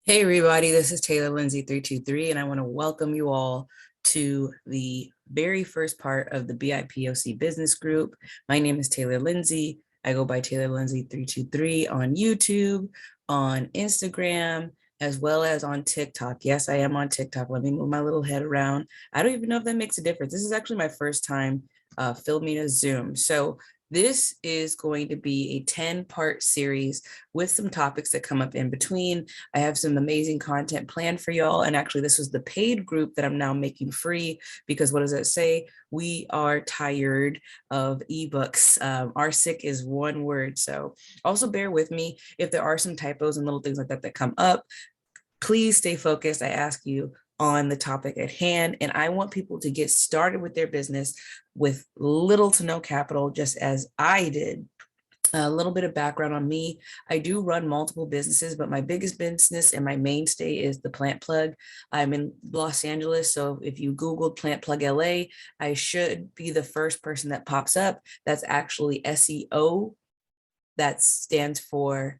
Hey everybody, this is Taylor Lindsey 323, and I want to welcome you all to the very first part of the BIPOC business group. My name is Taylor Lindsey. I go by Taylor Lindsey 323 on YouTube, on Instagram, as well as on TikTok. Yes, I am on TikTok. Let me move my little head around. I don't even know if that makes a difference. This is actually my first time filming a Zoom. So this is going to be a 10-part series with some topics that come up in between. I have some amazing content planned for y'all. And actually, this was the paid group that I'm now making free because what does it say? We are tired of ebooks. Our sick is one word. So also bear with me if there are some typos and little things like that that come up. Please stay focused. I ask you on the topic at hand. And I want people to get started with their business with little to no capital, just as I did. A little bit of background on me. I do run multiple businesses, but my biggest business and my mainstay is the Plant Plug. I'm in Los Angeles. So if you Googled Plant Plug LA, I should be the first person that pops up. That's actually SEO. That stands for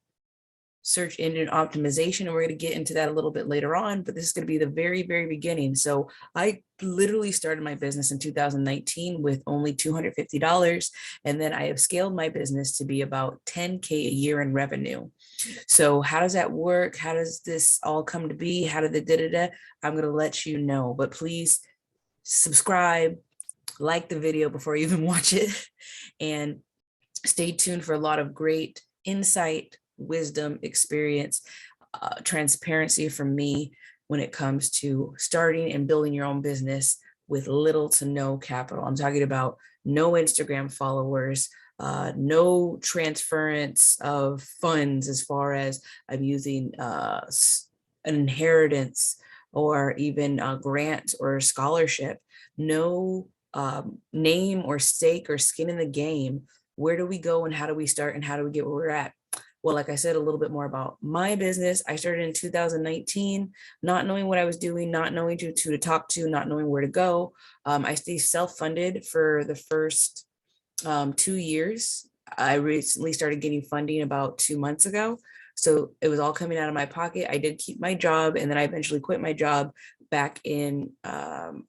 search engine optimization. And we're going to get into that a little bit later on, but this is going to be the very, very beginning. So I literally started my business in 2019 with only $250. And then I have scaled my business to be about 10K a year in revenue. So how does that work? How does this all come to be? How did the da-da-da? I'm going to let you know, but please subscribe, like the video before you even watch it, and stay tuned for a lot of great insight, wisdom, experience, transparency from me when it comes to starting and building your own business with little to no capital. I'm talking about no Instagram followers, no transference of funds as far as I'm using an inheritance or even a grant or a scholarship, no name or stake or skin in the game. Where do we go and how do we start and how do we get where we're at? Well, like I said, a little bit more about my business. I started in 2019, not knowing what I was doing, not knowing who to talk to, not knowing where to go. I stayed self-funded for the first 2 years. I recently started getting funding about 2 months ago. So it was all coming out of my pocket. I did keep my job, and then I eventually quit my job back in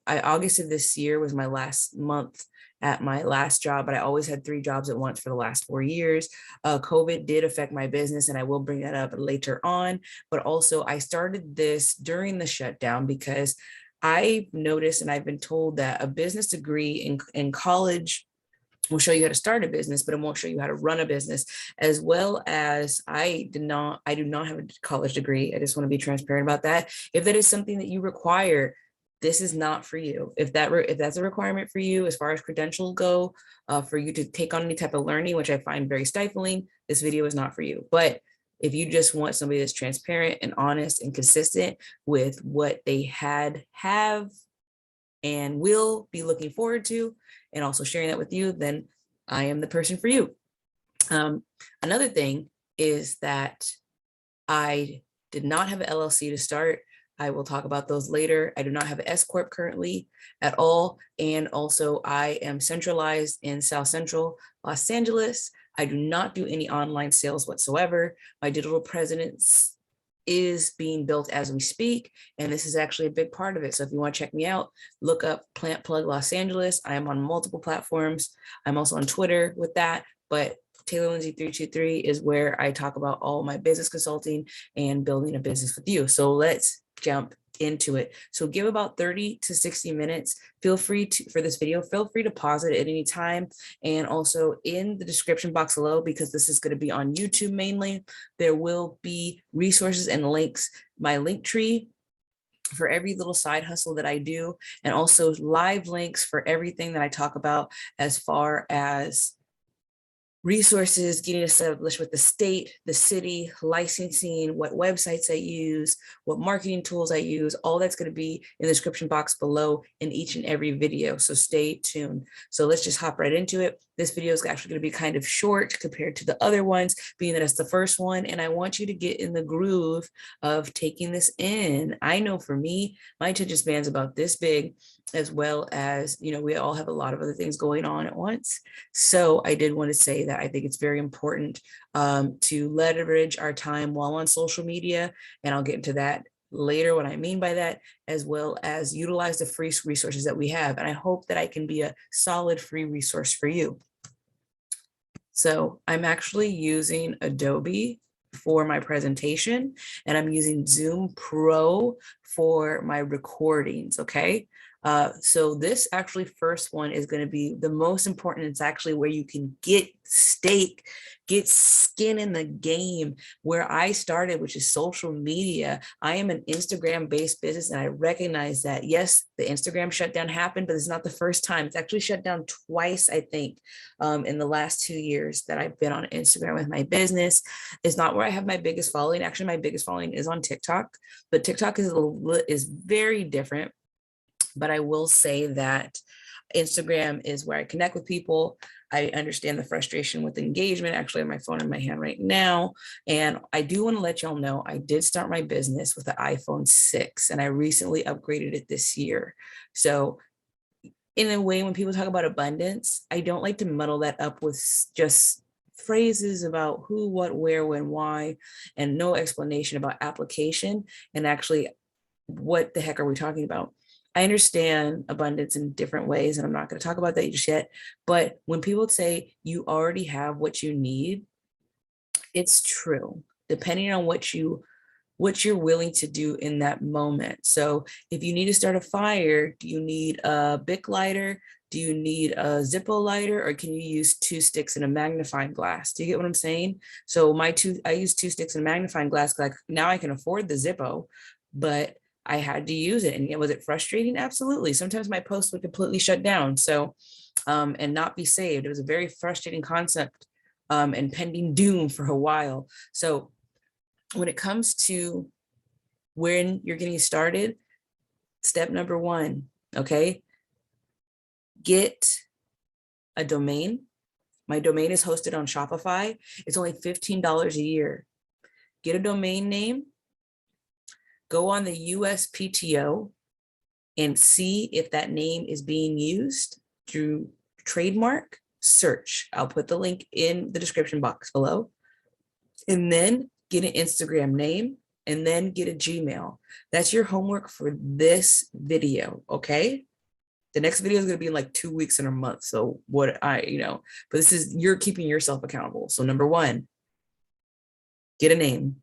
August of this year was my last month at my last job, but I always had 3 jobs at once for the last 4 years. COVID did affect my business, and I will bring that up later on. But also, I started this during the shutdown because I noticed and I've been told that a business degree in college will show you how to start a business, but it won't show you how to run a business. As well as I do not have a college degree. I just want to be transparent about that. If that is something that you require, this is not for you. If that's a requirement for you, as far as credentials go, for you to take on any type of learning, which I find very stifling, this video is not for you. But if you just want somebody that's transparent and honest and consistent with what they have and will be looking forward to, and also sharing that with you, then I am the person for you. Another thing is that I did not have an LLC to start. I will talk about those later. I do not have an S Corp currently at all. And also I am centralized in South Central Los Angeles. I do not do any online sales whatsoever. My digital presence is being built as we speak, and this is actually a big part of it. So if you want to check me out, look up Plant Plug Los Angeles. I am on multiple platforms. I'm also on Twitter with that, but Taylor Lindsey 323 is where I talk about all my business consulting and building a business with you. So let's jump into it. So give about 30 to 60 minutes. Feel free to, for this video, feel free to pause it at any time. And also in the description box below, because this is going to be on YouTube mainly, there will be resources and links, my link tree for every little side hustle that I do, and also live links for everything that I talk about as far as resources, getting established with the state, the city, licensing, what websites I use, what marketing tools I use, all that's going to be in the description box below in each and every video. So stay tuned. So let's just hop right into it. This video is actually going to be kind of short compared to the other ones, being that it's the first one. And I want you to get in the groove of taking this in. I know for me, my attention span's about this big, as well as, we all have a lot of other things going on at once. So I did want to say that that. I think it's very important to leverage our time while on social media. And I'll get into that later, what I mean by that, as well as utilize the free resources that we have. And I hope that I can be a solid free resource for you. So I'm actually using Adobe for my presentation, and I'm using Zoom Pro for my recordings, okay? So this actually first one is going to be the most important. It's actually where you can get skin in the game, where I started, which is social media. I am an Instagram-based business, and I recognize that, yes, the Instagram shutdown happened, but it's not the first time. It's actually shut down twice, I think, in the last 2 years that I've been on Instagram with my business. It's not where I have my biggest following. Actually, my biggest following is on TikTok, but TikTok is very different. But I will say that Instagram is where I connect with people. I understand the frustration with engagement. Actually, I have my phone in my hand right now. And I do want to let y'all know, I did start my business with the iPhone 6, and I recently upgraded it this year. So in a way, when people talk about abundance, I don't like to muddle that up with just phrases about who, what, where, when, why, and no explanation about application and actually what the heck are we talking about. I understand abundance in different ways, and I'm not going to talk about that just yet. But when people say you already have what you need, it's true, depending on what you're willing to do in that moment. So if you need to start a fire, do you need a Bic lighter? Do you need a Zippo lighter, or can you use 2 sticks and a magnifying glass? Do you get what I'm saying? So I use 2 sticks and a magnifying glass. Like, now I can afford the Zippo, but I had to use it. And was it frustrating? Absolutely. Sometimes my post would completely shut down. So, and not be saved. It was a very frustrating concept and pending doom for a while. So when it comes to when you're getting started, step number 1, okay, get a domain. My domain is hosted on Shopify. It's only $15 a year. Get a domain name. Go on the USPTO and see if that name is being used through trademark. Search. I'll put the link in the description box below. And then get an Instagram name, and then get a Gmail. That's your homework for this video, okay? The next video is going to be in like 2 weeks and a month. So but you're keeping yourself accountable. So number 1, get a name.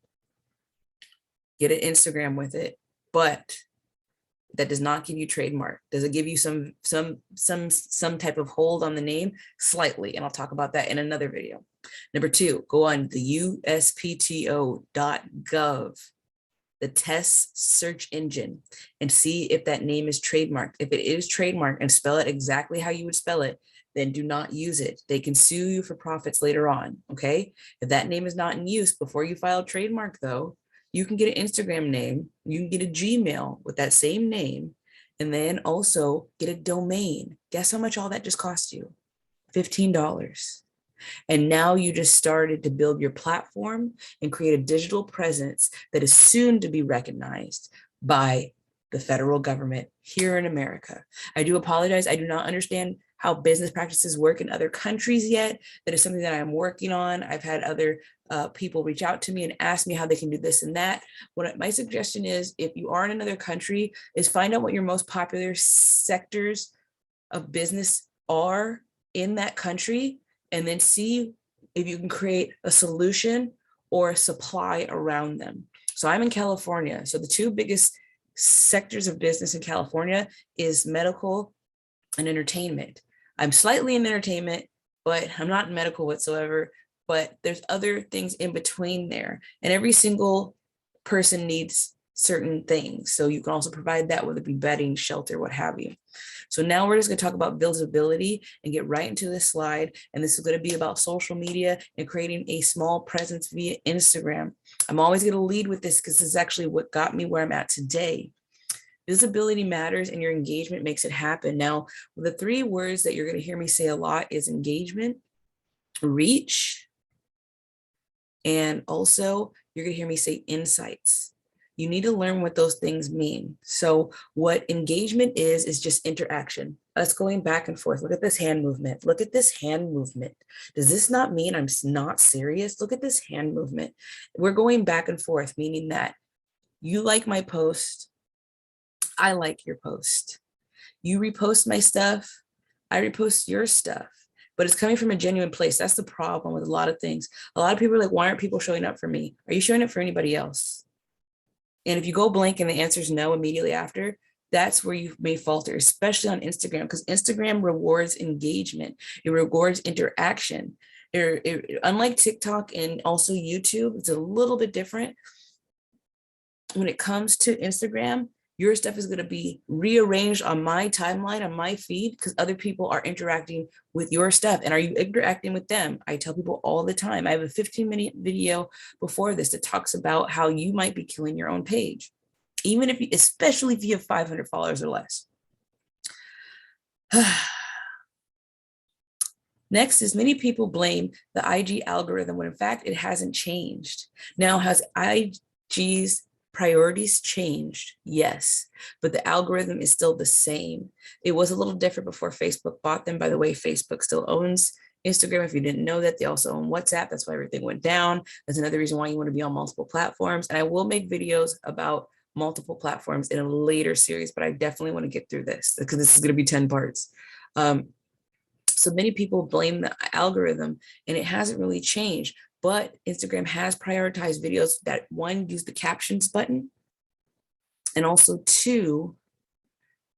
Get an Instagram with it, but that does not give you trademark. Does it give you some type of hold on the name? Slightly, and I'll talk about that in another video. Number 2, go on the uspto.gov, the test search engine, and see if that name is trademarked. If it is trademarked and spell it exactly how you would spell it, then do not use it. They can sue you for profits later on, okay? If that name is not in use before you file trademark, though, you can get an Instagram name, you can get a Gmail with that same name, and then also get a domain. Guess how much all that just cost you? $15. And now you just started to build your platform and create a digital presence that is soon to be recognized by the federal government here in America. I do apologize. I do not understand how business practices work in other countries yet. That is something that I'm working on. I've had other people reach out to me and ask me how they can do this and that. My suggestion is, if you are in another country, is find out what your most popular sectors of business are in that country, and then see if you can create a solution or a supply around them. So I'm in California. So the 2 biggest sectors of business in California is medical and entertainment. I'm slightly in entertainment, but I'm not in medical whatsoever. But there's other things in between there. And every single person needs certain things. So you can also provide that, whether it be bedding, shelter, what have you. So now we're just going to talk about visibility and get right into this slide. And this is going to be about social media and creating a small presence via Instagram. I'm always going to lead with this because this is actually what got me where I'm at today. Visibility matters, and your engagement makes it happen. Now, the 3 words that you're going to hear me say a lot is engagement, reach, and also you're going to hear me say insights. You need to learn what those things mean. So what engagement is just interaction. Us going back and forth. Look at this hand movement. Look at this hand movement. Does this not mean I'm not serious? Look at this hand movement. We're going back and forth, meaning that you like my post. I like your post. You repost my stuff. I repost your stuff. But it's coming from a genuine place. That's the problem with a lot of things. A lot of people are like, why aren't people showing up for me? Are you showing up for anybody else? And if you go blank and the answer is no immediately after, that's where you may falter, especially on Instagram, because Instagram rewards engagement. It rewards interaction. Unlike TikTok and also YouTube, it's a little bit different. When it comes to Instagram, your stuff is going to be rearranged on my timeline, on my feed, because other people are interacting with your stuff. And are you interacting with them? I tell people all the time. I have a 15-minute video before this that talks about how you might be killing your own page, even if you, especially if you have 500 followers or less. Next is many people blame the IG algorithm when in fact it hasn't changed. Now, has IG's priorities changed? Yes, but the algorithm is still the same. It was a little different before Facebook bought them. By the way, Facebook still owns Instagram. If you didn't know that, they also own WhatsApp. That's why everything went down. That's another reason why you want to be on multiple platforms. And I will make videos about multiple platforms in a later series, but I definitely want to get through this because this is going to be 10 parts. So many people blame the algorithm and it hasn't really changed. But Instagram has prioritized videos that, one, use the captions button, and also two,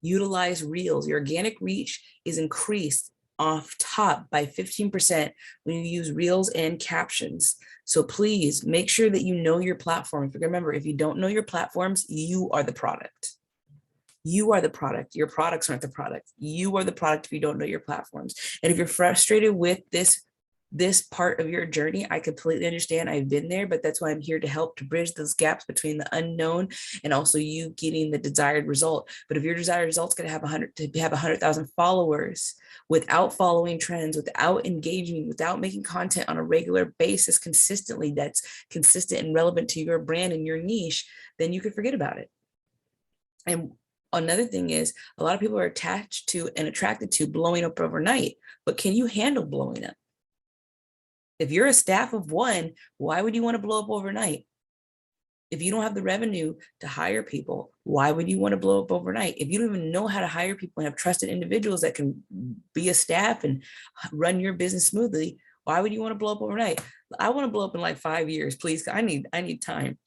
utilize reels. Your organic reach is increased off top by 15% when you use reels and captions. So please make sure that you know your platforms. Remember, if you don't know your platforms, you are the product. You are the product. Your products aren't the product. You are the product if you don't know your platforms. And if you're frustrated with this part of your journey, I completely understand. I've been there, but that's why I'm here to help to bridge those gaps between the unknown and also you getting the desired result. But if your desired result's going to have 100,000 followers without following trends, without engaging, without making content on a regular basis consistently, that's consistent and relevant to your brand and your niche, then you could forget about it. And another thing is a lot of people are attached to and attracted to blowing up overnight, but can you handle blowing up? If you're a staff of one, why would you want to blow up overnight? If you don't have the revenue to hire people, why would you want to blow up overnight? If you don't even know how to hire people and have trusted individuals that can be a staff and run your business smoothly, why would you want to blow up overnight? I want to blow up in like 5 years, please. I need time.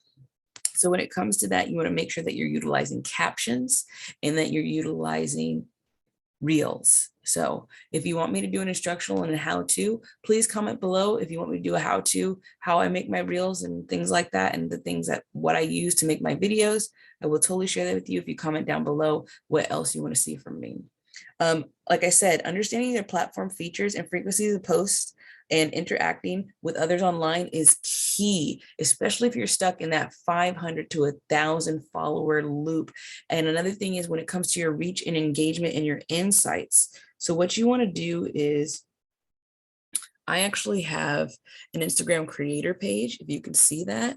So when it comes to that, you want to make sure that you're utilizing captions and that you're utilizing reels. So if you want me to do an instructional and a how-to, please comment below. If you want me to do a how-to, how I make my reels and things like that, and the things that what I use to make my videos, I will totally share that with you if you comment down below what else you want to see from me. Like I said, understanding their platform features and frequencies of posts and interacting with others online is key, especially if you're stuck in that 500 to 1,000 follower loop. And another thing is when it comes to your reach and engagement and your insights. So what you want to do is, I actually have an Instagram creator page, if you can see that.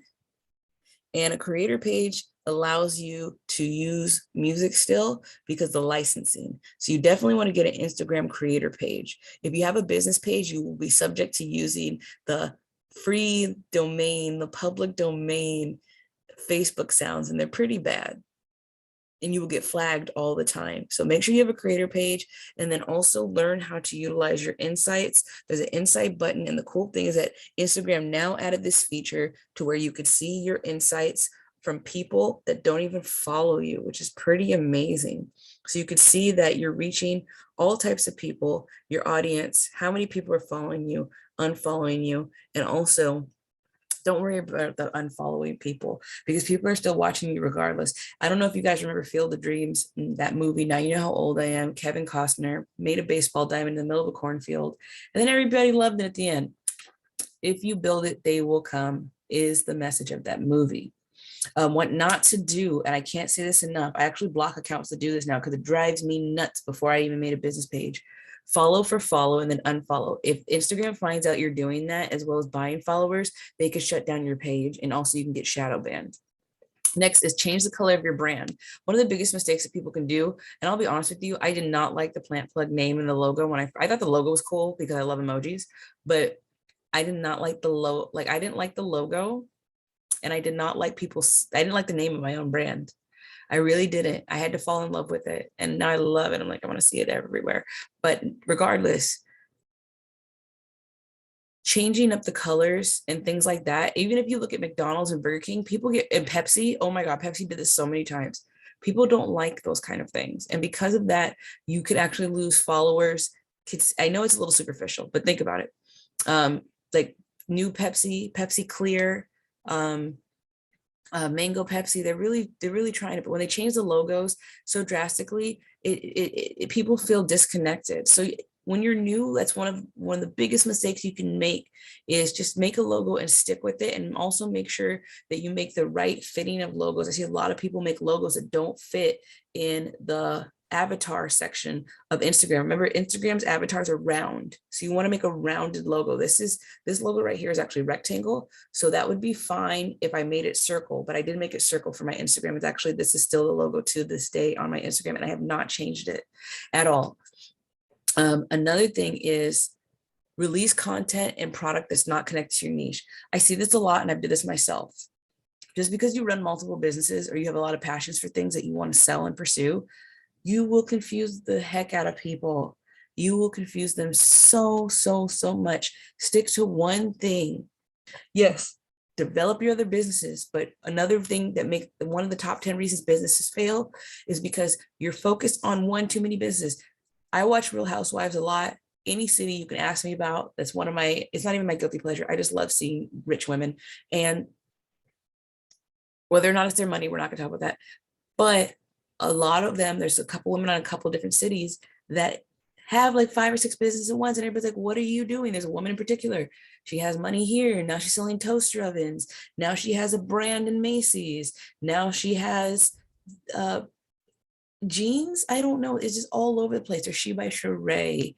And a creator page allows you to use music still because the licensing. So you definitely want to get an Instagram creator page. If you have a business page, you will be subject to using the free domain, the public domain Facebook sounds, and they're pretty bad. And you will get flagged all the time. So make sure you have a creator page, and then also learn how to utilize your insights. There's an insight button. And the cool thing is that Instagram now added this feature to where you could see your insights from people that don't even follow you, which is pretty amazing. So you could see that you're reaching all types of people, your audience, how many people are following you, unfollowing you, and also don't worry about the unfollowing people because people are still watching you regardless. I don't know if you guys remember Field of Dreams, that movie. Now you know how old I am. Kevin Costner made a baseball diamond in the middle of a cornfield, and then everybody loved it at the end. If you build it, they will come is the message of that movie. What not to do, and I can't say this enough, I actually block accounts to do this now because it drives me nuts before I even made a business page. Follow for follow and then unfollow. If Instagram finds out you're doing that, as well as buying followers, they could shut down your page, and also you can get shadow banned. Next is change the color of your brand. One of the biggest mistakes that people can do, and I'll be honest with you, I did not like the plant plug name and the logo when I thought the logo was cool because I love emojis, but I did not like the logo. Like I didn't like the logo, and I did not like I didn't like the name of my own brand. I really didn't. I had to fall in love with it, and now I love it. I'm like, I want to see it everywhere. But regardless, changing up the colors and things like that. Even if you look at McDonald's and Burger King, people get, and Pepsi, oh my God, Pepsi did this so many times. People don't like those kind of things. And because of that, you could actually lose followers. I know it's a little superficial, but think about it. Like new Pepsi Clear, Mango Pepsi, they're really trying to, but when they change the logos so drastically, people feel disconnected. So when you're new, that's one of the biggest mistakes you can make is just make a logo and stick with it, and also make sure that you make the right fitting of logos. I see a lot of people make logos that don't fit in the avatar section of Instagram. Remember, Instagram's avatars are round, so you want to make a rounded logo. This logo right here is actually rectangle, so that would be fine if I made it circle, but I didn't make it circle for my Instagram. It's actually, this is still the logo to this day on my Instagram, and I have not changed it at all. Another thing is release content and product that's not connected to your niche. I see this a lot, and I've did this myself. Just because you run multiple businesses or you have a lot of passions for things that you want to sell and pursue, you will confuse the heck out of people. You will confuse them so much. Stick to one thing. Yes, develop your other businesses, but another thing that make one of the top 10 reasons businesses fail is because you're focused on one too many businesses. I watch Real Housewives a lot. Any city you can ask me about, that's one of my, it's not even my guilty pleasure. I just love seeing rich women. And whether or not it's their money, we're not gonna talk about that. But a lot of them, there's a couple women on a couple different cities that have like 5 or 6 businesses at once. And everybody's like, what are you doing? There's a woman in particular. She has money here. Now she's selling toaster ovens. Now she has a brand in Macy's. Now she has jeans, I don't know, it's just all over the place. Or She by Sheree,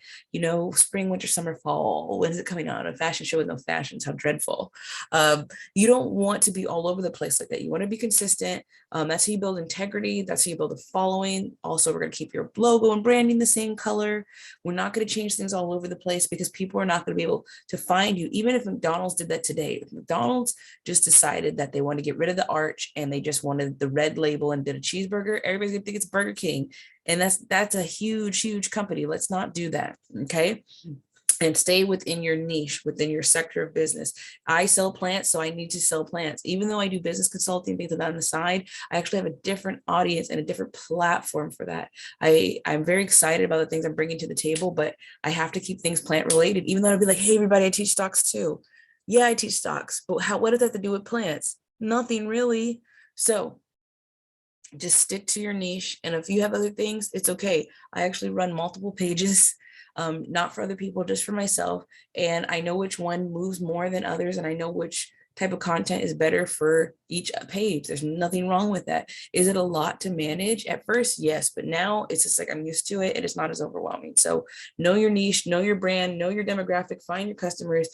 spring, winter, summer, fall. When is it coming out? A fashion show with no fashions, how dreadful. You don't want to be all over the place like that. You want to be consistent. That's how you build integrity. That's how you build a following. Also, we're going to keep your logo and branding the same color. We're not going to change things all over the place because people are not going to be able to find you. Even if McDonald's did that today, if McDonald's just decided that they want to get rid of the arch and they just wanted the red label and did a cheeseburger, everybody's going to think it's Burger King. And that's a huge company. Let's not do that. Okay. And stay within your niche, within your sector of business. I sell plants, so I need to sell plants. Even though I do business consulting, things like that on the side, I actually have a different audience and a different platform for that. I'm very excited about the things I'm bringing to the table, but I have to keep things plant related, even though I'd be like, hey, everybody, I teach stocks too. Yeah, I teach stocks, but what does that have to do with plants? Nothing really. So just stick to your niche. And if you have other things, it's okay. I actually run multiple pages, not for other people, just for myself. And I know which one moves more than others. And I know which type of content is better for each page. There's nothing wrong with that. Is it a lot to manage? At first, yes, but now it's just like I'm used to it and it's not as overwhelming. So know your niche, know your brand, know your demographic, find your customers,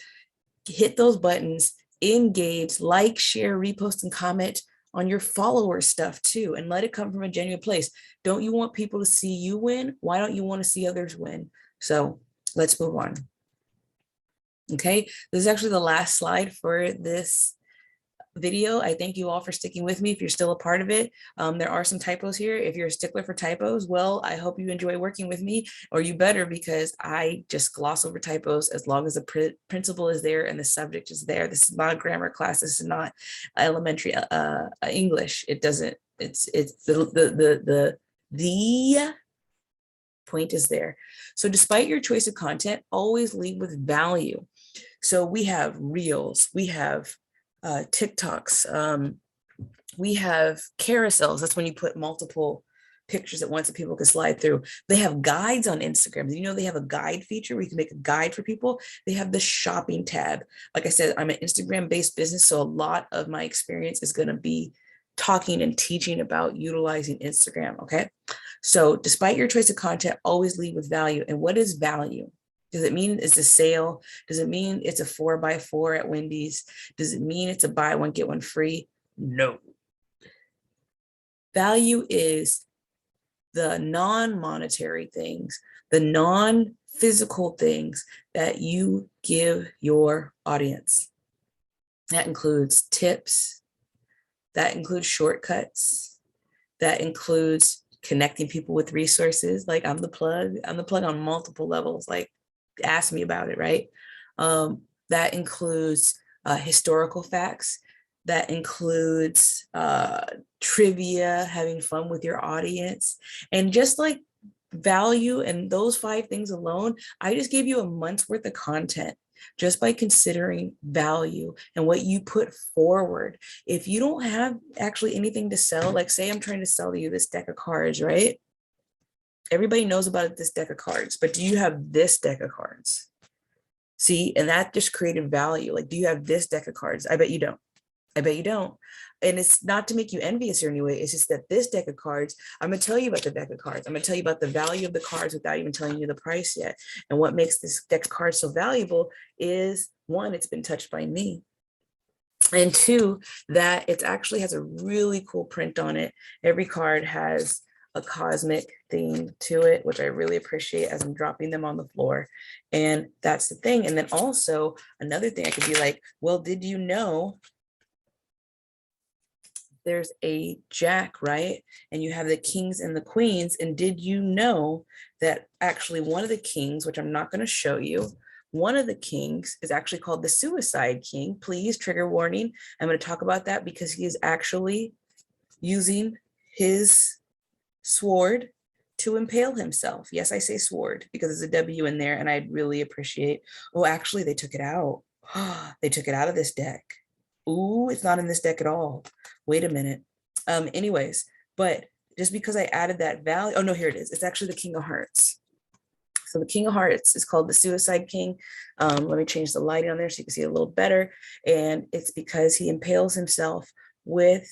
hit those buttons, engage, like, share, repost, and comment on your follower stuff too, and let it come from a genuine place. Don't you want people to see you win? Why don't you want to see others win? So let's move on. Okay, this is actually the last slide for this video. I thank you all for sticking with me if you're still a part of it. There are some typos here. If you're a stickler for typos, well, I hope you enjoy working with me, or you better, because I just gloss over typos as long as the principle is there and the subject is there. This is not a grammar class. This is not elementary English. It doesn't, it's the point is there. So despite your choice of content, always lead with value. So we have reels, we have TikToks, we have carousels. That's when you put multiple pictures at once that people can slide through. They have guides on Instagram. They have a guide feature where you can make a guide for people. They have the shopping tab. Like I said, I'm an Instagram-based business, so a lot of my experience is going to be talking and teaching about utilizing Instagram. Okay. So despite your choice of content, always lead with value. And what is value? Does it mean it's a sale? Does it mean it's a 4x4 at Wendy's? Does it mean it's a buy one, get one free? No. Value is the non-monetary things, the non-physical things that you give your audience. That includes tips, that includes shortcuts, that includes connecting people with resources. Like I'm the plug on multiple levels. Like ask me about it, right? That includes historical facts. That includes trivia, having fun with your audience, and just like value. And those 5 things alone, I just gave you a month's worth of content just by considering value and what you put forward. If you don't have actually anything to sell, like say I'm trying to sell you this deck of cards, right? Everybody knows about this deck of cards, but do you have this deck of cards? See, and that just created value. Like, do you have this deck of cards? I bet you don't. I bet you don't. And it's not to make you envious or anyway. It's just that this deck of cards, I'm going to tell you about the deck of cards. I'm going to tell you about the value of the cards without even telling you the price yet. And what makes this deck of cards so valuable is, 1, it's been touched by me. And 2, that it actually has a really cool print on it. Every card has a cosmic theme to it, which I really appreciate as I'm dropping them on the floor. And that's the thing. And then also another thing I could be like, well, did you know there's a jack, right? And you have the kings and the queens. And did you know that actually one of the kings, which I'm not going to show you, one of the kings is actually called the Suicide King. Please, trigger warning. I'm going to talk about that because he is actually using his sword to impale himself. Yes, I say sword because there's a W in there, and I'd really appreciate, oh, actually they took it out. They took it out of this deck. Ooh, it's not in this deck at all. Wait a minute. Anyways, but just because I added that value, oh no, here it is. It's actually the King of Hearts. So the King of Hearts is called the Suicide King. Let me change the lighting on there so you can see it a little better. And it's because he impales himself with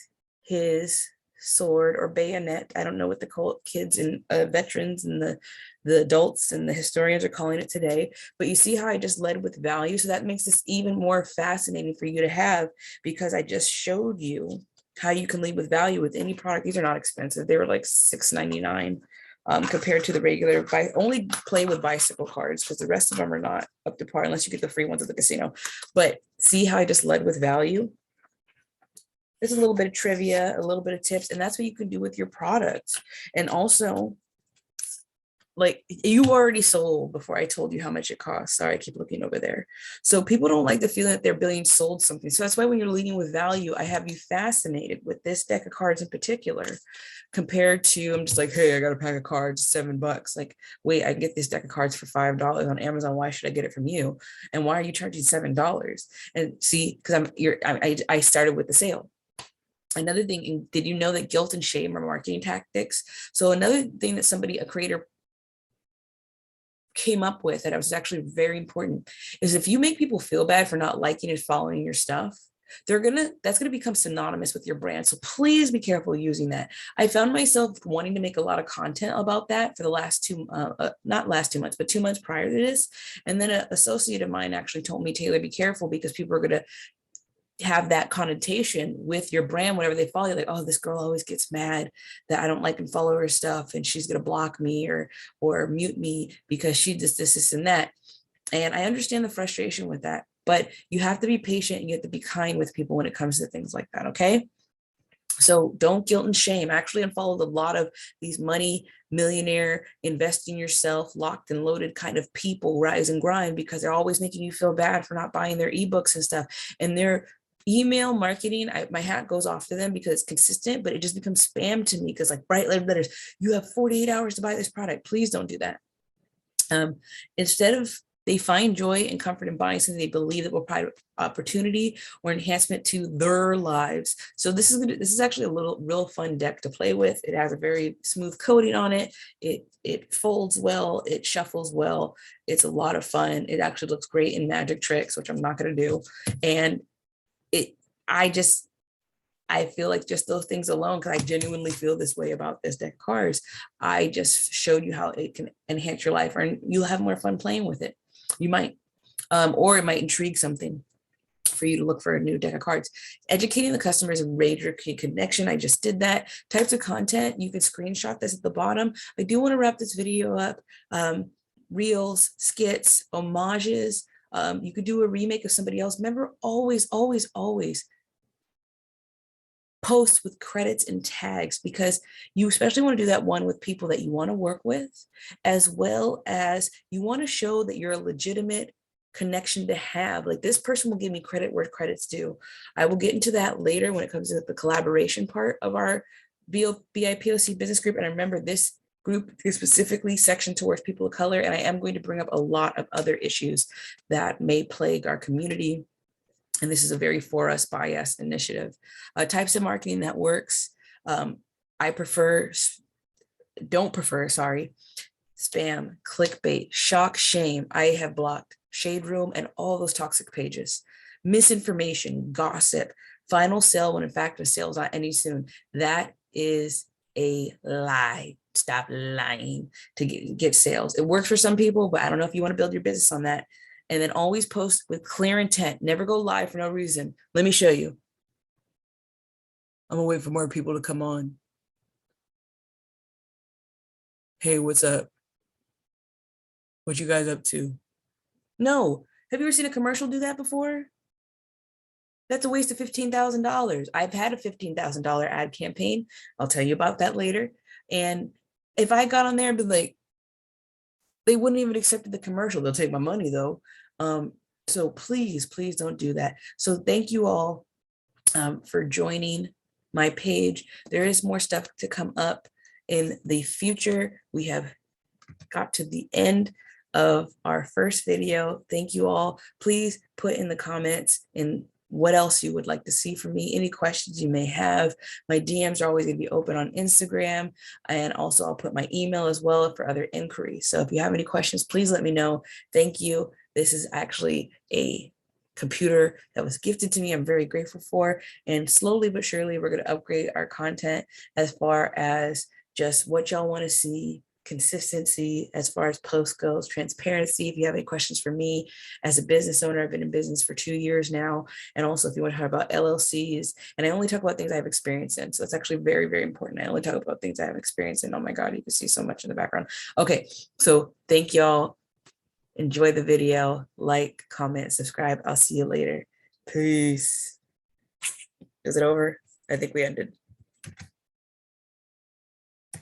his sword or bayonet. I don't know what the kids and veterans and the adults and the historians are calling it today, but you see how I just led with value. So that makes this even more fascinating for you to have, because I just showed you how you can lead with value with any product. These are not expensive. They were like $6.99 compared to the regular. Only play with bicycle cards because the rest of them are not up to par unless you get the free ones at the casino. But see how I just led with value? There's a little bit of trivia, a little bit of tips, and that's what you can do with your products. And also, like, you already sold before I told you how much it costs. Sorry, I keep looking over there. So people don't like the feeling that they're being sold something. So that's why when you're leading with value, I have you fascinated with this deck of cards in particular, compared to, I'm just like, hey, I got a pack of cards, $7. Like, wait, I can get this deck of cards for $5 on Amazon. Why should I get it from you? And why are you charging $7? And see, because I started with the sale. Another thing, did you know that guilt and shame are marketing tactics? So another thing that a creator came up with that was actually very important is if you make people feel bad for not liking and following your stuff, that's gonna become synonymous with your brand. So please be careful using that. I found myself wanting to make a lot of content about that for the last not last 2 months, but 2 months prior to this. And then an associate of mine actually told me, Taylor, be careful because people are gonna have that connotation with your brand whenever they follow you, like, oh, this girl always gets mad that I don't like and follow her stuff, and she's gonna block me or mute me because she does this and that. And I understand the frustration with that, but you have to be patient and you have to be kind with people when it comes to things like that. Okay, so don't guilt and shame. Actually unfollowed a lot of these money millionaire, invest in yourself, locked and loaded kind of people, rise and grind, because they're always making you feel bad for not buying their ebooks and stuff. And they're email marketing, my hat goes off to them because it's consistent, but it just becomes spam to me because like bright letters, you have 48 hours to buy this product. Please don't do that. Instead of, they find joy and comfort in buying something they believe that will provide opportunity or enhancement to their lives. So this is actually a real fun deck to play with. It has a very smooth coating on it. It folds well, it shuffles well. It's a lot of fun. It actually looks great in magic tricks, which I'm not going to do. And I feel like just those things alone, because I genuinely feel this way about this deck of cards. I just showed you how it can enhance your life, and you'll have more fun playing with it. You might, or it might intrigue something. for you to look for a new deck of cards. Educating the customer is a major key connection. I just did that. Types of content, you can screenshot this at the bottom. I do want to wrap this video up. Reels, skits, homages. You could do a remake of somebody else. Remember, always, always, always post with credits and tags, because you especially want to do that one with people that you want to work with, as well as you want to show that you're a legitimate connection to have. Like, this person will give me credit where credit's due. I will get into that later when it comes to the collaboration part of our BIPOC business group. And I remember this group is specifically sectioned towards people of color, and I am going to bring up a lot of other issues that may plague our community. And this is a very for us, by us initiative. Types of marketing that works. I don't prefer, spam, clickbait, shock, shame. I have blocked Shade Room and all those toxic pages. Misinformation, gossip, final sale when in fact the sale's not any soon. That is a lie. Stop lying to get sales. It works for some people, but I don't know if you want to build your business on that. And then always post with clear intent. Never go live for no reason. Let me show you. I'm gonna wait for more people to come on. Hey, what's up? What you guys up to? No. Have you ever seen a commercial do that before? That's a waste of $15,000. I've had a $15,000 ad campaign. I'll tell you about that later. And if I got on there and be like, they wouldn't even accept the commercial. They'll take my money though. So please, please don't do that. So thank you all for joining my page. There is more stuff to come up in the future. We have got to the end of our first video. Thank you all. Please put in the comments in what else you would like to see from me, any questions you may have. My DMs are always going to be open on Instagram, and also I'll put my email as well for other inquiries. So if you have any questions, please let me know. Thank you. This is actually a computer that was gifted to me. I'm very grateful for, and slowly but surely we're going to upgrade our content as far as just what y'all want to see, consistency as far as post goes, transparency. If you have any questions for me as a business owner, I've been in business for 2 years now. And also if you want to talk about LLCs, and I only talk about things I have experience in. So it's actually very, very important. I only talk about things I have experience in. Oh my God, you can see so much in the background. Okay, so thank y'all. Enjoy the video, like, comment, subscribe. I'll see you later. Peace. Is it over? I think we ended.